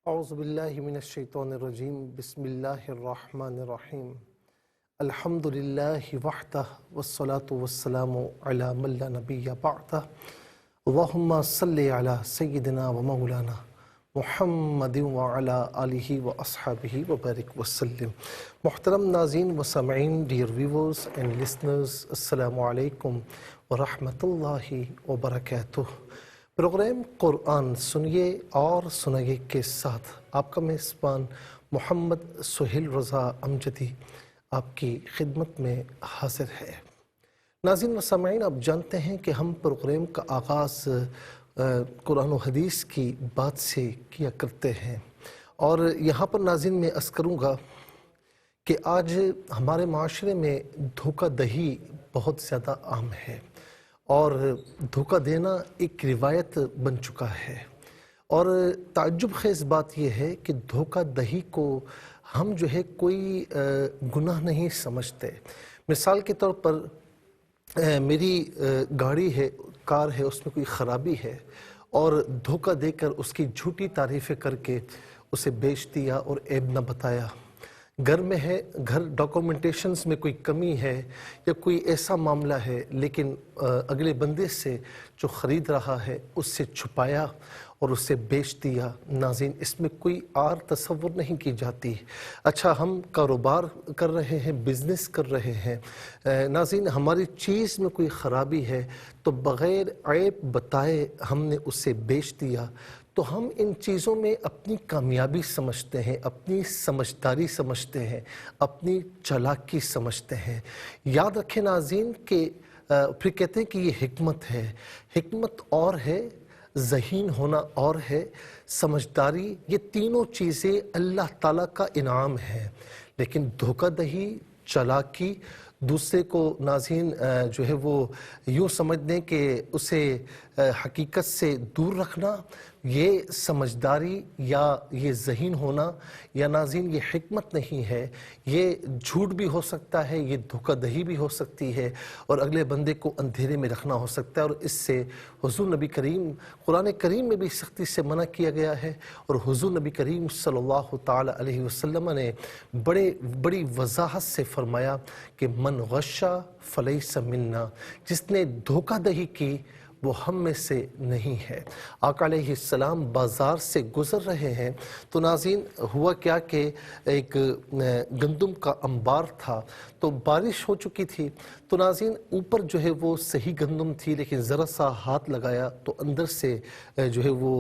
اعوذ باللہ من الشیطان الرجیم بسم اللہ الرحمن الرحیم الحمد للہ وحدہ والصلاة والسلام علی من لا نبی بعدہ اللہم صلی علی سیدنا و مولانا محمد وعلی آلہ و اصحابہ وبارک وسلم۔ محترم ناظرین و سامعین، ڈیئر ویورز اینڈ لسنرز، السلام علیکم ورحمۃ اللہ وبرکاتہ۔ پروگرام قرآن سنیے اور سنائیے کے ساتھ آپ کا میزبان محمد سہیل رضا امجدی آپ کی خدمت میں حاضر ہے۔ ناظرین و سامعین، آپ جانتے ہیں کہ ہم پروگرام کا آغاز قرآن و حدیث کی بات سے کیا کرتے ہیں، اور یہاں پر ناظرین میں عرض کروں گا کہ آج ہمارے معاشرے میں دھوکہ دہی بہت زیادہ عام ہے، اور دھوکہ دینا ایک روایت بن چکا ہے۔ اور تعجب خیز بات یہ ہے کہ دھوکہ دہی کو ہم جو ہے کوئی گناہ نہیں سمجھتے۔ مثال کے طور پر میری گاڑی ہے، کار ہے، اس میں کوئی خرابی ہے، اور دھوکہ دے کر اس کی جھوٹی تعریفیں کر کے اسے بیچ دیا اور عیب نہ بتایا۔ گھر میں ہے، گھر ڈاکومنٹیشنز میں کوئی کمی ہے یا کوئی ایسا معاملہ ہے، لیکن اگلے بندے سے جو خرید رہا ہے اس سے چھپایا اور اسے بیچ دیا۔ ناظرین، اس میں کوئی اور تصور نہیں کی جاتی۔ اچھا، ہم کاروبار کر رہے ہیں، بزنس کر رہے ہیں، ناظرین ہماری چیز میں کوئی خرابی ہے تو بغیر عیب بتائے ہم نے اسے بیچ دیا، تو ہم ان چیزوں میں اپنی کامیابی سمجھتے ہیں، اپنی سمجھداری سمجھتے ہیں، اپنی چالاکی سمجھتے ہیں۔ یاد رکھیں ناظرین کہ پھر کہتے ہیں کہ یہ حکمت ہے۔ حکمت اور ہے، ذہین ہونا اور ہے، سمجھداری، یہ تینوں چیزیں اللہ تعالیٰ کا انعام ہے۔ لیکن دھوکہ دہی، چالاکی، دوسرے کو ناظرین جو ہے وہ یوں سمجھ دیں کہ اسے حقیقت سے دور رکھنا، یہ سمجھداری یا یہ ذہین ہونا یا ناظرین یہ حکمت نہیں ہے۔ یہ جھوٹ بھی ہو سکتا ہے، یہ دھوکہ دہی بھی ہو سکتی ہے، اور اگلے بندے کو اندھیرے میں رکھنا ہو سکتا ہے، اور اس سے حضور نبی کریم قرآن کریم میں بھی سختی سے منع کیا گیا ہے، اور حضور نبی کریم صلی اللہ تعالی علیہ وسلم نے بڑی وضاحت سے فرمایا کہ من غشا فلیس منا، جس نے دھوکہ دہی کی وہ ہم میں سے نہیں ہے۔ آقا علیہ السلام بازار سے گزر رہے ہیں تو ناظرین ہوا کیا کہ ایک گندم کا انبار تھا، تو بارش ہو چکی تھی، تو ناظرین اوپر جو ہے وہ صحیح گندم تھی، لیکن ذرا سا ہاتھ لگایا تو اندر سے جو ہے وہ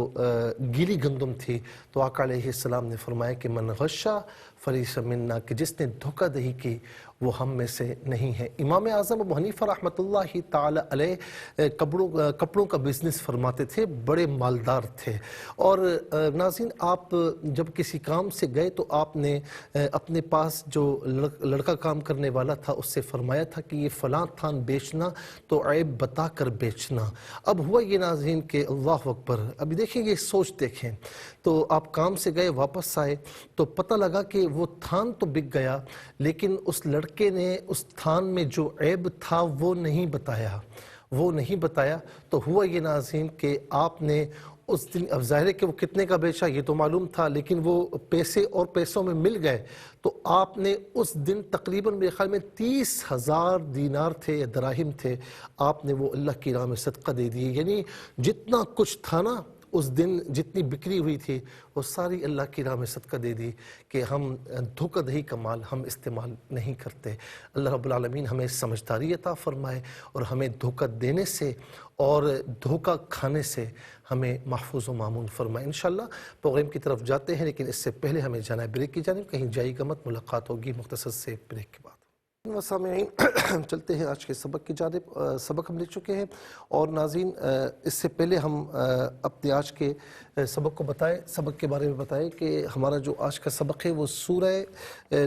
گیلی گندم تھی۔ تو آقا علیہ السلام نے فرمایا کہ من غشا فلیس منا، کہ جس نے دھوکہ دہی کی وہ ہم میں سے نہیں ہے۔ امام اعظم ابو حنیفہ رحمۃ اللہ تعالی علیہ کپڑوں کا بزنس فرماتے تھے، بڑے مالدار تھے، اور ناظرین آپ جب کسی کام سے گئے تو آپ نے اپنے پاس جو لڑکا کام کرنے والا تھا اس سے فرمایا تھا کہ یہ فلاں تھان بیچنا تو عیب بتا کر بیچنا۔ اب ہوا یہ ناظرین کہ اللہ اکبر، ابھی دیکھیں یہ سوچ دیکھیں، تو آپ کام سے گئے، واپس آئے تو پتہ لگا کہ وہ تھان تو بک گیا، لیکن اس لڑکے نے اس تھان میں جو عیب تھا وہ نہیں بتایا۔ تو ہوا یہ ناظرین کہ آپ نے اس دن، اب ظاہر ہے کہ وہ کتنے کا بیچا یہ تو معلوم تھا، لیکن وہ پیسے اور پیسوں میں مل گئے، تو آپ نے اس دن تقریباً میرے خیال میں 30,000 دینار تھے یا دراہم تھے، آپ نے وہ اللہ کی راہ میں صدقہ دے دیے۔ یعنی جتنا کچھ تھا نا اس دن، جتنی بکری ہوئی تھی وہ ساری اللہ کی راہ میں صدقہ دے دی، کہ ہم دھوکہ دہی کا مال ہم استعمال نہیں کرتے۔ اللہ رب العالمین ہمیں سمجھداری عطا فرمائے، اور ہمیں دھوکہ دینے سے اور دھوکہ کھانے سے ہمیں محفوظ و مامون فرمائے۔ انشاءاللہ پروگرام کی طرف جاتے ہیں، لیکن اس سے پہلے ہمیں جانا ہے بریک کی جانب، کہیں جائے گا مت، ملاقات ہوگی مختصر سے بریک کے بعد۔ سامعین چلتے ہیں آج کے سبق کی جانب۔ سبق ہم لے چکے ہیں، اور ناظرین اس سے پہلے ہم اپنے آج کے سبق کو سبق کے بارے میں بتائیں کہ ہمارا جو آج کا سبق ہے وہ سورہ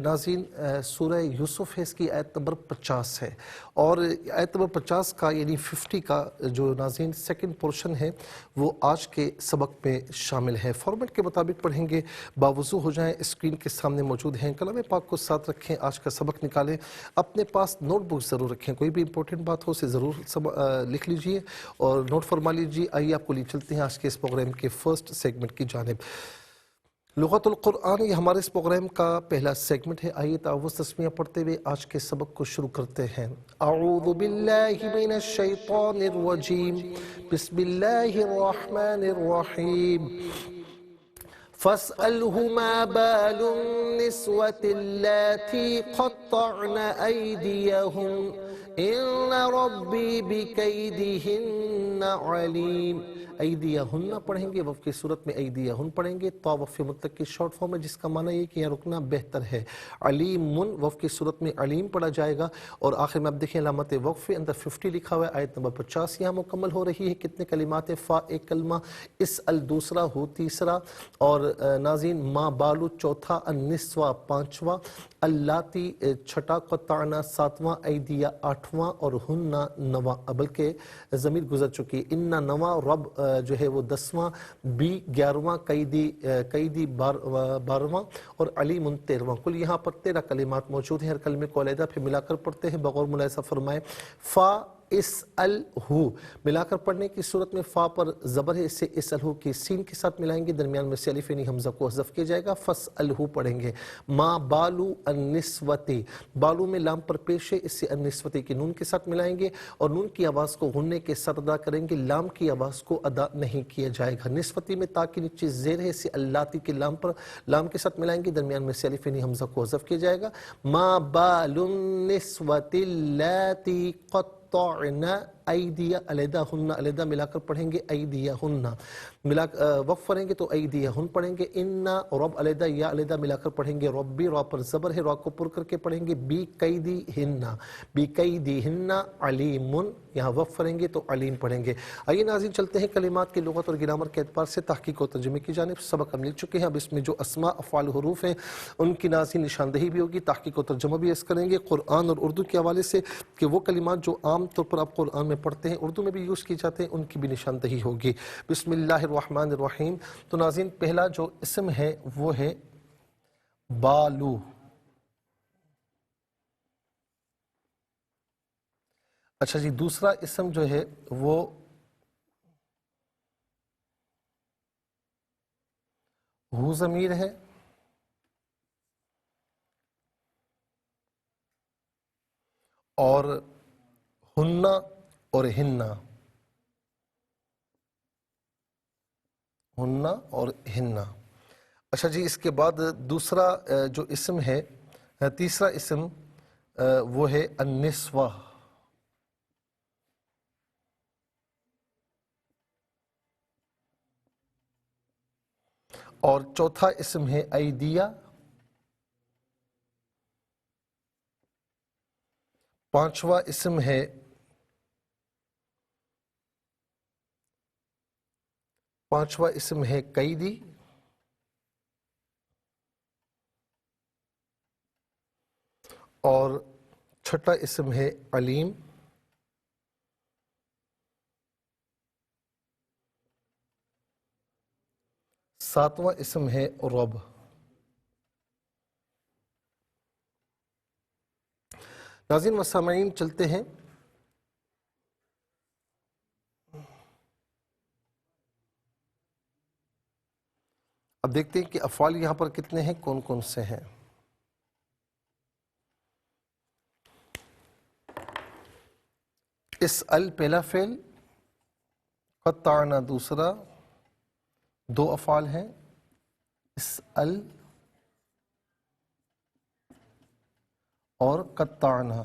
ناظرین سورہ یوسف ہے، اس کی آیت نمبر 50 ہے، اور آیت نمبر 50 کا یعنی 50 کا جو ناظرین سیکنڈ پورشن ہے وہ آج کے سبق میں شامل ہے۔ فارمیٹ کے مطابق پڑھیں گے، باوضو ہو جائیں، اسکرین کے سامنے موجود ہیں، کلام پاک کو ساتھ رکھیں، آج کا سبق نکالیں، اپنے پاس نوٹ بک ضرور رکھیں، کوئی بھی امپورٹنٹ بات ہو اسے ضرور لکھ لیجئے اور نوٹ فرما لیجئے۔ آئیے آپ کو لے چلتے ہیں آج کے اس پروگرام کے فرسٹ سیگمنٹ کی جانب۔ لغت القرآن یہ ہمارے اس پروگرام کا پہلا سیگمنٹ ہے۔ آئیے تعوذ تسمیہ پڑھتے ہوئے آج کے سبق کو شروع کرتے ہیں۔ اعوذ باللہ من الشیطان الرجیم، بسم اللہ الرحمن الرحیم۔ فاسأله ما بال النسوة اللاتي قطعن أيديهن إن ربي بكيدهن عليم۔ ایدیہن پڑھیں گے، وقف کی صورت میں ایدیہن پڑھیں گے۔ تو وقف مطلق کی شارٹ فارم ہے جس کا معنی یہ کہ یہاں رکنا بہتر ہے۔ علیم وقف کی صورت میں علیم پڑھا جائے گا، اور آخر میں آپ دیکھیں علامت وقف اندر 50 لکھا ہوا ہے۔ آیت نمبر 50 یہاں مکمل ہو رہی ہے۔ کتنے کلمات ہیں؟ فا ایک کلمہ، اسأل دوسرا، ہو تیسرا، اور ناظرین ما بالو چوتھا، النسوہ پانچواں، اللاتی چھٹا، قطعنا ساتواں، ایدیہ آٹھواں، اور ہننا نواں، بلکہ ضمیر گزر چکی ہے۔ ان نواں، رب جو ہے وہ 10واں، بی 11واں، قیدی 12واں، اور علیم 13واں۔ کل یہاں پر 13 کلمات موجود ہیں۔ ہر کلمے کو علیحدہ پھر ملا کر پڑھتے ہیں بغور ملاحظہ فرمائے۔ فا اسألہ ملا کر پڑھنے کی صورت میں فا پر زبر ہے، اس سے اسألہ کی سین کے ساتھ ملائیں گے، درمیان میں سے الف یعنی حمزہ کو حذف کیا جائے گا، فاسألہ پڑھیں گے۔ ما بالو النسوتی، بالو میں لام پر پیش ہے، اس سے النسوتی کی نون کے ساتھ ملائیں گے، اور نون کی آواز کو غنّے کے ساتھ ادا کریں گے، لام کی آواز کو ادا نہیں کیا جائے گا۔ نسوتی میں تا کے نیچے زیر ہے، اس سے اللاتی کے لام کے ساتھ ملائیں گے، درمیان میں سے الف یعنی حمزہ کو حذف کیا جائے گا۔ ما بال النسوة اللاتی قطعن ایدیہ، علیحدہ ہن علیحدہ ملا کر پڑھیں گے، ایدیہ ہن وقف کریں گے تو ایدیہ ہن پڑھیں گے۔ ان رب علیحدہ یا علیحدہ ملا کر پڑھیں گے، ربی را پر زبر ہے، را کو پر کر کے پڑھیں گے، بی قیدی ہن، بی قیدی ہن علیم، یہاں وقف کریں گے تو علیم پڑھیں گے۔ آئیے ناظرین چلتے ہیں کلمات کی لغت اور گرامر کے اعتبار سے تحقیق و ترجمے کی جانب۔ سبق ہم لکھ چکے ہیں، اب اس میں جو اسماء افعال حروف ہیں ان کی ناظرین نشاندہی بھی ہوگی، تحقیق و ترجمہ بھی اس کریں گے قرآن اور اردو کے حوالے سے، کہ وہ کلمات جو عام طور پر آپ قرآن میں پڑھتے ہیں اردو میں بھی یوز کی جاتے ہیں ان کی بھی نشاندہی ہوگی۔ بسم اللہ الرحمن الرحیم۔ تو ناظرین پہلا جو اسم ہے وہ ہے بالو۔ اچھا جی، دوسرا اسم جو ہے وہ ہو ضمیر ہے، اور ہننا اور ہننا، ہننا اور ہننا۔ اچھا جی، اس کے بعد دوسرا جو اسم ہے، تیسرا اسم وہ ہے النسوہ، اور چوتھا اسم ہے ایدیہ، پانچواں اسم ہے قیدی، اور چھٹا اسم ہے علیم، ساتواں اسم ہے رب۔ ناظرین و سامعین چلتے ہیں اب دیکھتے ہیں کہ افعال یہاں پر کتنے ہیں، کون کون سے ہیں۔ اسأل پہلا فعل، قطعنا دوسرا، دو افعال ہیں، اسأل اور قطعنا۔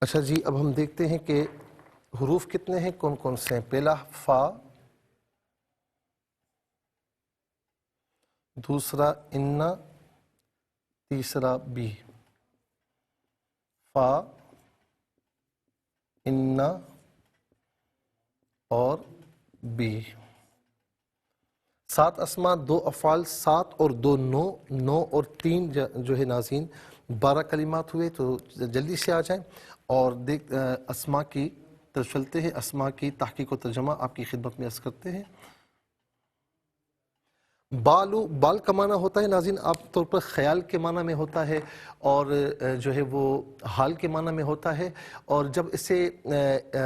اچھا جی، اب ہم دیکھتے ہیں کہ حروف کتنے ہیں، کون کون سے ہیں۔ پہلا فا، دوسرا انا، تیسرا بی۔ فا، انا اور بی۔ 7 اسماء، 2 افعال، 7 اور 2 9، 9 اور 3 جو ہے ناظرین 12 کلمات ہوئے۔ تو جلدی سے آ جائیں اور اسماء کی طرف چلتے ہیں۔ اسماء کی تحقیق و ترجمہ آپ کی خدمت میں عرض کرتے ہیں۔ بالو، بال کا معنی ہوتا ہے ناظرین عام طور پر خیال کے معنی میں ہوتا ہے، اور جو ہے وہ حال کے معنی میں ہوتا ہے، اور جب اسے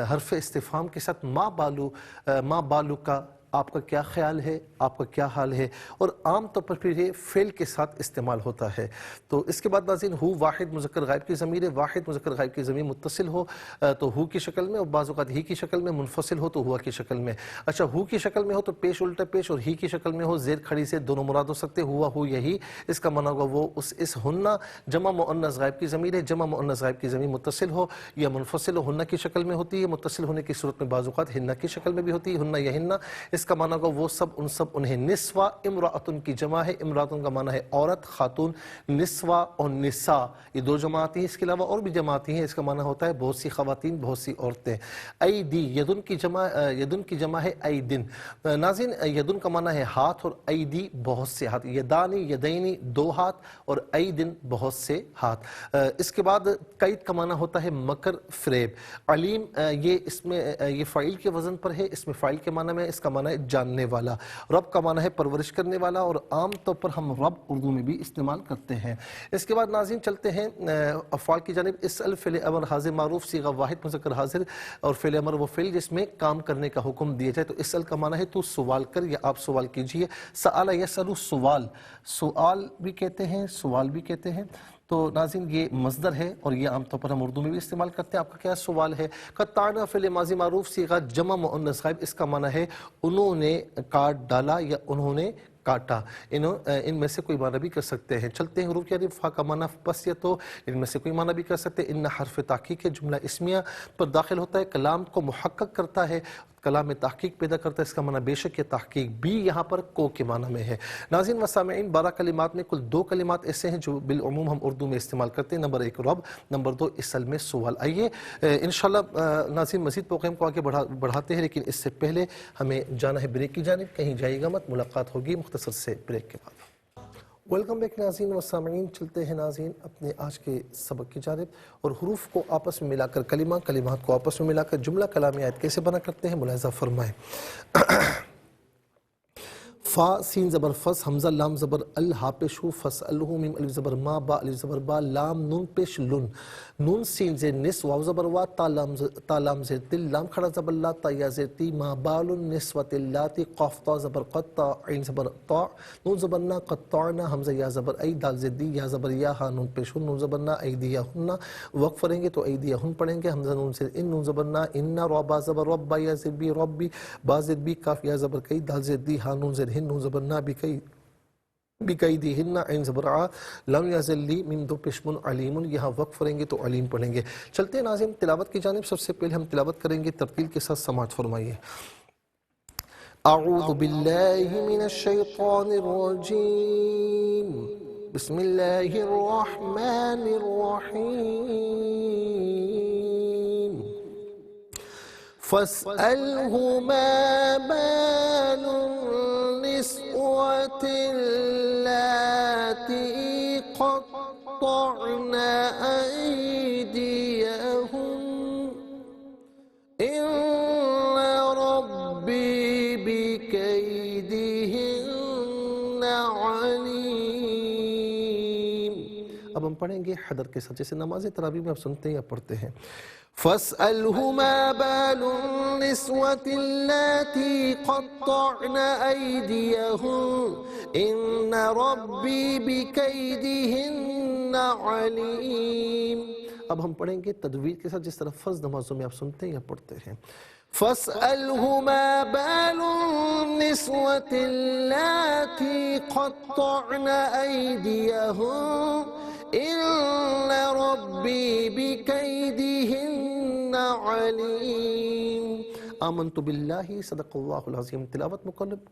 حرف استفہام کے ساتھ ما بالو کا، آپ کا کیا خیال ہے، آپ کا کیا حال ہے، اور عام طور پر پھر یہ فعل کے ساتھ استعمال ہوتا ہے۔ تو اس کے بعد ناظرین ہو واحد مذکر غائب کی ضمیر ہے، واحد مذکر غائب کی ضمیر متصل ہو تو ہو کی شکل میں، اور بعض اوقات ہی کی شکل میں، منفصل ہو تو ہوا کی شکل میں۔ اچھا، ہو کی شکل میں ہو تو پیش الٹا پیش، اور ہی کی شکل میں ہو زیر کھڑی سے دونوں مراد ہو سکتے، ہوا ہو یہی، اس کا معنی ہوگا وہ اس ہنہ۔ جمع مؤنث غائب کی ضمیر ہے، جمع مؤنث غائب کی ضمیر متصل ہو یا منفصل ہو، ہنہ کی شکل میں ہوتی ہے، متصل ہونے کی صورت میں بعض اوقات ہنہ کی شکل میں بھی ہوتی ہے، ہنہ یا ہنہ، اس کا معنی ہوگا وہ سب ان سب انہیں۔ نسوہ امرأتن کی جمع ہے، امرأتن کا معنی ہے عورت، خاتون۔ نسوہ اور نساء یہ دو جماعتیں ہیں، اس کے علاوہ اور بھی جماعتیں ہیں، اس کا معنی ہوتا ہے بہت سی خواتین، بہت سی عورتیں۔ ایدی، یدن کی جمع ہے ایدن۔ ناظرین یدن کا معنی ہے ہاتھ، اور ایدی بہت سے ہاتھ، یدانی یدینی دو ہاتھ، اور ایدن بہت سے ہاتھ۔ اس کے بعد قید کا معنی ہوتا ہے مکر، فریب۔ علیم یہ اس میں یہ فاعل کے وزن پر ہے، اس میں فاعل کے معنی میں، اس کا معنی ہے جاننے والا۔ رب کا معنی ہے پرورش کرنے والا، اور عام طور پر ہم رب اردو میں بھی استعمال کرتے ہیں۔ اس کے بعد ناظرین چلتے ہیں افعال کی جانب۔ اسأل فعل امر حاضر معروف صیغہ واحد مذکر حاضر، اور فعل امر وہ فعل جس میں کام کرنے کا حکم دیا جائے، تو اسأل کا معنی ہے تو سوال کر یا آپ سوال کیجئے۔ سأل یسأل سوال، سوال بھی کہتے ہیں، سوال بھی کہتے ہیں۔ تو ناظرین یہ مصدر ہے، اور یہ عام طور پر ہم اردو میں بھی استعمال کرتے ہیں۔ آپ کا کیا سوال ہے؟ قطعنا فعل ماضی معروف صیغہ جمع مؤنث غائب، اس کا معنی ہے انہوں نے کاٹ ڈالا یا انہوں نے کاٹا۔ ان میں سے کوئی معنی بھی کر سکتے ہیں۔ چلتے ہیں حروف کی فا کا معنی بس یا تو، ان میں سے کوئی معنی بھی کر سکتے ہیں۔ ان حرف تحقیق ہے، جملہ اسمیہ پر داخل ہوتا ہے، کلام کو محقق کرتا ہے، کلام میں تحقیق پیدا کرتا ہے، اس کا معنی بے شک یہ تحقیق بھی یہاں پر کو کے معنی میں ہے۔ ناظرین و سامعین 12 کلمات میں کل 2 کلمات ایسے ہیں جو بالعموم ہم اردو میں استعمال کرتے ہیں۔ نمبر 1 رب، نمبر 2 اسأل میں سوال۔ آئیے انشاءاللہ ناظرین مزید پروگرام کو آگے بڑھاتے ہیں، لیکن اس سے پہلے ہمیں جانا ہے بریک کی جانب، کہیں جائے گا مت، ملاقات ہوگی مختصر سے بریک کے بعد۔ ویلکم بیک ناظرین و سامعین، چلتے ہیں ناظرین اپنے آج کے سبق کی جانب، اور حروف کو آپس میں ملا کر کلمات کو آپس میں ملا کر جملہ کلامی آیت کیسے بنا کرتے ہیں، ملاحظہ فرمائیں۔ فا سین زبر فس، حمزہ لام زبر ال، ہا پیش ہو، فسألہ، میم الف زبر ما، با الف زبر با، لام نون پیش لن، نون سین زیر نس، واو زبر وا، تا لام زیر تل، لام کھڑا زبر لا، تا یا زیر تی، ما بال النسوۃ اللاتی، قاف تا زبر قط، تا عین زبر طا، نون زبر نا، قطعنا، حمزہ یا زبر ای، دال زیر دی، یا زبر یا، ہا نون پیش ہن، نون زبر نا، ایدیہن، وقف پڑھیں گے تو ایدیہن پڑھیں گے، حمزہ نون زیر ان، نون زبر نا، ان، را با زبر رب، با یا زیر بی، ربی، با زیر بی، کاف یا زبر کئی، دال زیر دی، ہا نون زیر ہن، نون زبر نا، بقیدہن، عین زبر ع، لام یا زیر لی، میم دو پیش من، علیم، یہاں وقف کریں گے تو علیم پڑھیں گے۔ چلتے ہیں ناظرین تلاوت کی جانب۔ سب سے پہلے ہم تلاوت کریں گے، ترتیل کے ساتھ سماعت فرمائیے۔ اعوذ باللہ من الشیطان الرجیم، بسم اللہ الرحمن الرحیم۔ فاسألہ ما بال النسوة اللاتی قطعن أيديهن إن ربي بكيدهن عليم۔ اب ہم پڑھیں گے حدر کے ساتھ، جیسے نماز تراویح میں آپ سنتے ہیں یا پڑھتے ہیں۔ فاسألہ ما بال النسوة اللاتی قطعن أيديهن إن ربي بكيدهن عليم۔ اب ہم پڑھیں گے تدویر کے ساتھ، جس طرح فرض نمازوں میں آپ سنتے ہیں یا پڑھتے ہیں۔ فاسألہ ما بال النسوة اللاتی قطعن أيديهن إن ربي بكيدهن عليم۔ آمنت باللہ، صدق اللہ العظیم۔ تلاوت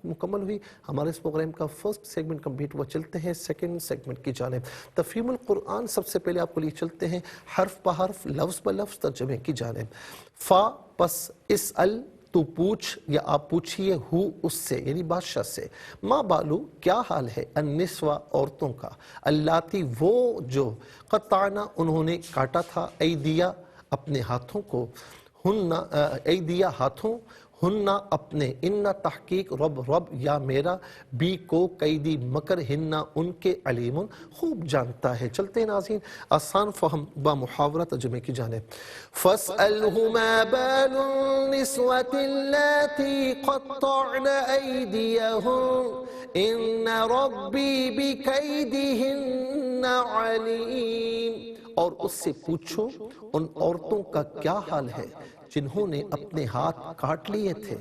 مکمل ہوئی، ہمارے اس پروگرام کا فرسٹ سیگمنٹ کمپلیٹ ہوا۔ چلتے ہیں سیکنڈ سیگمنٹ کی جانب، تفہیم القرآن۔ سب سے پہلے آپ کو لیے چلتے ہیں حرف بحرف، لفظ بلفظ ترجمے کی جانب۔ فا پس اسأل، تو پوچھ یا آپ پوچھئے، ہو اس سے یعنی بادشاہ سے، ما بالو کیا حال ہے، النسوہ عورتوں کا، اللاتی وہ جو، قطعنا انہوں نے کاٹا تھا، ایدیا اپنے ہاتھوں کو، ہن ایدیا ہاتھوں، ہننا اپنے، اننا تحقیق رب یا میرا، بی کو قیدی مکر ہننا ان کے علیم خوب جانتا ہے۔ چلتے ہیں ناظرین آسان فہم با محاورہ ترجمے کی جانب۔ فَاسْأَلْهُمَا بَالُ النِّسْوَةِ اللَّاتِي قَطَّعْنَ أَيْدِيَهُنَّ إِنَّ رَبِّي بِكَيْدِهِنَّ عَلِيمٌ، اور اس سے پوچھو ان عورتوں کا کیا حال ہے جنہوں نے اپنے ہاتھ کاٹ لیے تھے،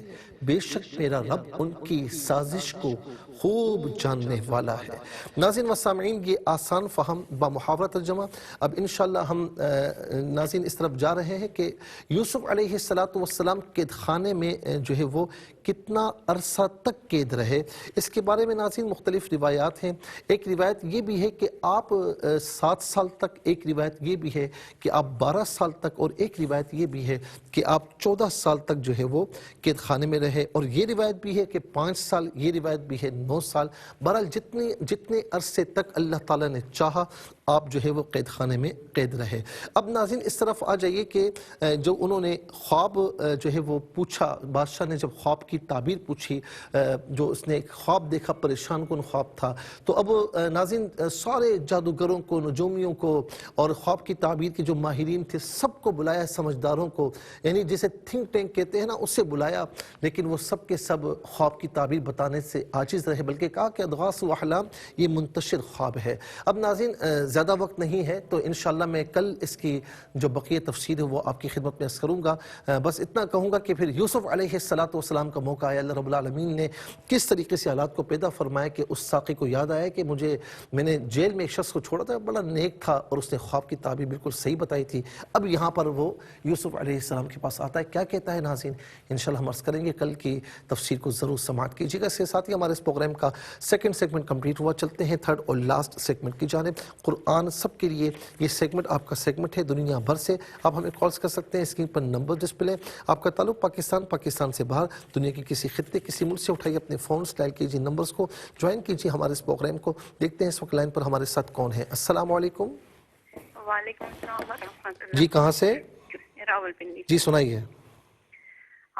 بے شک میرا رب ان کی سازش کو خوب جاننے والا ہے۔ ناظرین و سامعین یہ آسان فہم با محاورہ ترجمہ۔ اب انشاءاللہ ہم ناظرین اس طرف جا رہے ہیں کہ یوسف علیہ السلام قید خانے میں جو ہے وہ کتنا عرصہ تک قید رہے، اس کے بارے میں ناظرین مختلف روایات ہیں۔ ایک روایت یہ بھی ہے کہ آپ 7 سال تک، ایک روایت یہ بھی ہے کہ آپ 12 سال تک، اور ایک روایت یہ بھی ہے کہ آپ 14 سال تک جو ہے وہ قید خانے میں رہے، اور یہ روایت بھی ہے کہ 5 سال، یہ روایت بھی ہے 9 سال۔ بہرحال جتنے عرصے تک اللہ تعالیٰ نے چاہا آپ جو ہے وہ قید خانے میں قید رہے۔ اب ناظرین اس طرف آ جائیے کہ جو انہوں نے خواب جو ہے وہ پوچھا، بادشاہ نے جب خواب کی تعبیر پوچھی، جو اس نے ایک خواب دیکھا، پریشان کن خواب تھا، تو اب ناظرین سارے جادوگروں کو، نجومیوں کو اور خواب کی تعبیر کے جو ماہرین تھے سب کو بلایا، سمجھداروں کو، یعنی جسے تھنک ٹینک کہتے ہیں نا، اس سے بلایا، لیکن وہ سب کے سب خواب کی تعبیر بتانے سے عاجز رہے، بلکہ کہا کہ اضغاث و احلام یہ منتشر خواب ہے۔ اب ناظرین زیادہ وقت نہیں ہے تو انشاءاللہ میں کل اس کی جو بقیہ تفسیر ہے وہ آپ کی خدمت میں عرض کروں گا۔ بس اتنا کہوں گا کہ پھر یوسف علیہ السلام کا موقع آیا، اللہ رب العالمین نے کس طریقے سے حالات کو پیدا فرمایا کہ اس ساقی کو یاد آیا کہ میں نے جیل میں ایک شخص کو چھوڑا تھا، بڑا نیک تھا اور اس نے خواب کی تعبیر بالکل صحیح بتائی تھی۔ اب یہاں پر وہ یوسف علیہ السلام کے پاس آتا ہے، کیا کہتا ہے ناظرین انشاءاللہ ہم عرض کریں گے، کل کی تفسیر کو ضرور سماعت کیجیے گا۔ اس کے ساتھ ہی ہمارے اس پروگرام کا سیکنڈ سیگمنٹ کمپلیٹ ہوا، چلتے ہیں تھرڈ اور لاسٹ سیگمنٹ کی جانب۔ قرآن سب کے لیے یہ سیگمنٹ آپ کا سیگمنٹ ہے، دنیا بھر سے آپ ہمیں کالز کر سکتے ہیں، اسکرین پر نمبر ڈسپلے، آپ کا تعلق پاکستان سے باہر، دنیا کی کسی خطے کسی ملک سے اٹھائیے اپنے فونز، ڈائل کیجیے نمبرز کو، جوائن کیجیے ہمارے اس پروگرام کو۔ دیکھتے ہیں اس وقت لائن پر ہمارے ساتھ کون ہے۔ السلام علیکم۔ وعلیکم السلام ورحمۃ اللہ۔ جی کہاں سے؟ راولپنڈی۔ جی سنائیے۔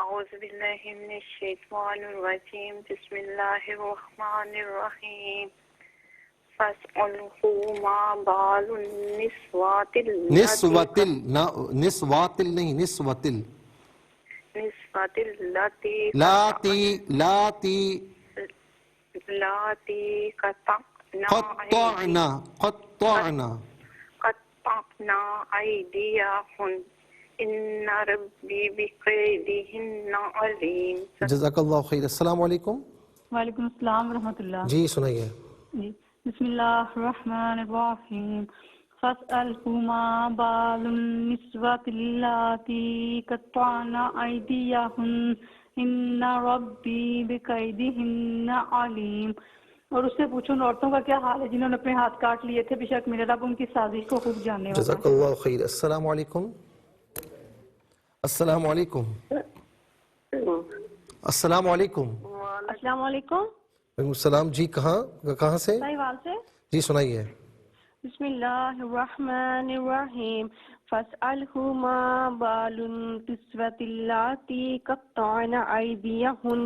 اعوذ باللہ من الشیطان الرجیم، بسم اللہ الرحمن الرحیم۔ فَاسْأَلْهُ مَا بَالُ النِّسْوَةِ اللاتی قطعنا ایدیہن ان ربی بقیدہن علیم۔ جزاک اللہ خیر۔ السلام علیکم۔ وعلیکم السلام ورحمۃ اللہ۔ جی سنائیے۔ جی بسم اللہ الرحمن الرحیم۔ فَاسْأَلْهُ مَا بَالُ النِّسْوَةِ اللَّاتِي قَطَّعْنَ أَيْدِيَهُنَّ إِنَّ رَبِّي بِكَيْدِهِنَّ عَلِيمٌ، اور اس سے پوچھو ان عورتوں کا کیا حال ہے جنہوں نے اپنے ہاتھ کاٹ لیے تھے، بے شک میرا رب ان کی سازش کو خوب جاننے والا ہے۔ جزاک اللہ خیر۔ السلام علیکم۔ السلام علیکم۔ السلام علیکم۔ السلام علیکم۔ وعلیکم السلام۔ جی کہاں سے؟ ساہیوال سے۔ جی سنائیے۔ بسم اللہ الرحمن الرحیم۔ فَاسْأَلْهُ مَا بَالُ النِّسْوَةِ اللَّاتِي قَطَّعْنَ أَيْدِيَهُنَّ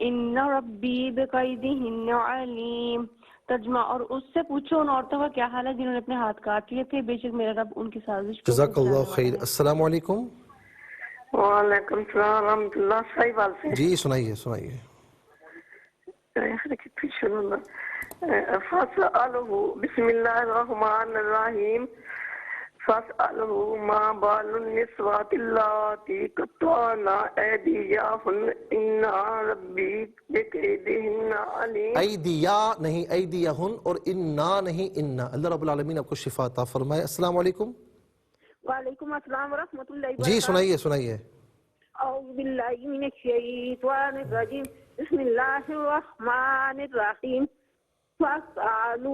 إِنَّ رَبِّي بِكَيْدِهِنَّ عَلِيمٌ۔ ترجمہ، اور اس سے پوچھو ان عورتوں کا کیا حال ہے جنہوں نے اپنے ہاتھ کاٹ لیے تھے، بے شک میرا رب ان کی سازش کو جزاک اللہ خیر۔ السلام علیکم۔ وعلیکم السلام ورحمۃ اللہ۔ ساہیوال سے۔ جی سنائیے۔ فَاسْأَلْهُ بسم اللہ الرحمن الرحیم۔ فَاسْأَلْهُ مَا بَالُ النِّسْوَةِ اللَّاتِي قَطَّعْنَ أَيْدِيَهُنَّ إِنَّ رَبِّي بِكَيْدِهِنَّ عَلِيمٌ۔ ایدیا نہیں، ایدیہن، اور انا نہیں، انا۔ اللہ رب العالمین آپ کو شفا عطا فرمائے۔ السلام علیکم۔ وعلیکم السلام ورحمۃ اللہ وبرکاتہ۔ جی سنائیے۔ اعوذ باللہ من الشیطان الرجیم، بسم اللہ الرحمن الرحیم۔ فَاسْأَلْهُ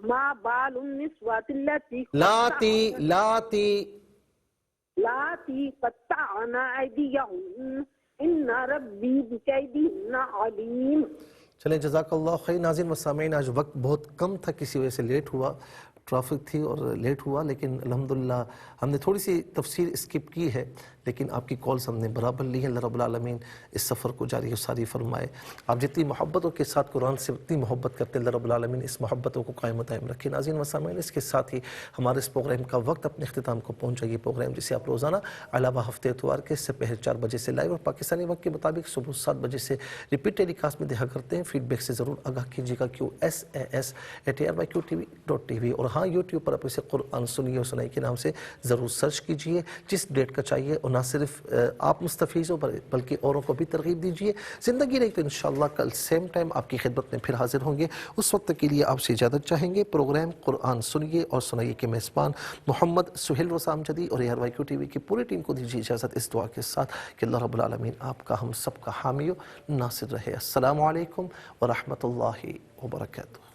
ما بال النسوة التي قطعن أيديهن إن ربي بكيدهن عليم۔ چلیں جزاک اللہ خیر۔ ناظرین و سامعین آج وقت بہت کم تھا، کسی وجہ سے لیٹ ہوا، ٹرافک تھی اور لیٹ ہوا، لیکن الحمدللہ ہم نے تھوڑی سی تفسیر اسکپ کی ہے، لیکن آپ کی کالز ہم نے برابر لی ہیں۔ اللہ رب العالمین اس سفر کو جاری و ساری فرمائے۔ آپ جتنی محبتوں کے ساتھ قرآن سے اتنی محبت کرتے ہیں، اللہ رب العالمین اس محبتوں کو قائم و دائم رکھے۔ ناظرین و سامعین، اس کے ساتھ ہی ہمارے اس پروگرام کا وقت اپنے اختتام کو پہنچا۔ یہ پروگرام جسے آپ روزانہ علاوہ ہفتے اتوار کے سپہر 4 بجے سے لائیو اور پاکستانی وقت کے مطابق صبح 7 بجے سے ریپیٹ ٹیلی کاسٹ میں دیکھا کرتے ہیں۔ فیڈ بیک سے ضرور آگاہ کیجیے گا QSAS@ARYQTV.tv، اور ہاں یوٹیوب پر آپ اسے قرآن سنیے اور سنائی کے نام سے ضرور سرچ کیجیے۔ جس ڈیٹ کا چاہیے، اور نہ صرف آپ مستفیض ہو بلکہ اوروں کو بھی ترغیب دیجیے۔ زندگی رہی تو انشاءاللہ کل سیم ٹائم آپ کی خدمت میں پھر حاضر ہوں گے۔ اس وقت کے لیے آپ سے اجازت چاہیں گے۔ پروگرام قرآن سنیے اور سنائیے کے میزبان محمد سہیل رضا امجدی اور ARYQTV کی پوری ٹیم کو دیجیے اجازت اس دعا کے ساتھ کہ اللہ رب العالمین آپ کا ہم سب کا حامی و ناصر رہے۔ السلام علیکم ورحمۃ اللہ وبرکاتہ۔